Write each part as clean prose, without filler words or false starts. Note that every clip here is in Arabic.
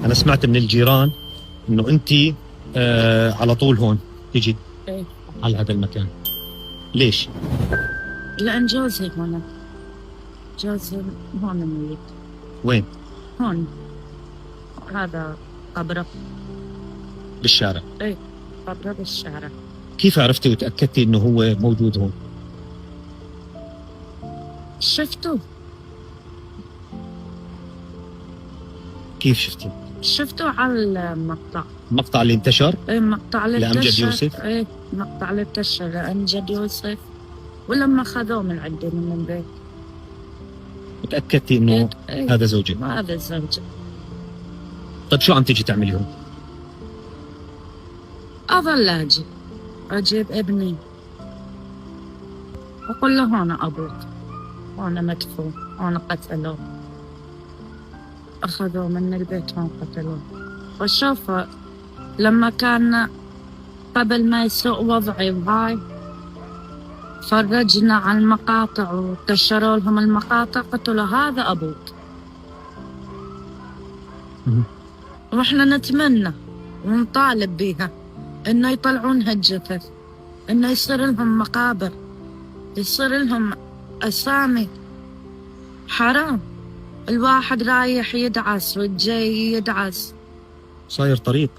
أنا سمعت من الجيران إنه أنت على طول هون تيجي إيه. على هذا المكان. ليش؟ لأن جوزي هنا، جوزي هون ميت. وين؟ هون، هذا قبره بالشارع. إيه، قبره بالشارع. كيف عرفتي وتأكدتي إنه هو موجود هون؟ شفته كيف شفتي؟ شفته على المقطع. المقطع اللي انتشر؟ إيه، مقطع اللي لأمجد انتشر. يوسف؟ إيه، مقطع اللي انتشر لأمجد يوسف، ولما خذوه من عندي من البيت. وتأكدتي إنه إيه. هذا زوجك؟ هذا زوجي. طيب شو عم تيجي تعملي هون؟ أظل أجيب ابني وأقول له هنا أبوك، هنا مدفون، هنا قتلوه، أخذوه من البيت هون قتلوه. وشوف لما كان قبل ما يسوء وضعي وهاي، فرجنا على المقاطع وكشروا لهم المقاطع، قلت له هذا أبوك. وإحنا نتمنى ونطالب بيها إنه يطلعون هالجثث، إنه يصير لهم مقابر، يصير لهم أسامي. حرام الواحد رايح يدعس والجاي يدعس. صاير طريق،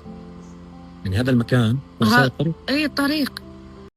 يعني هذا المكان صاير طريق. أي طريق.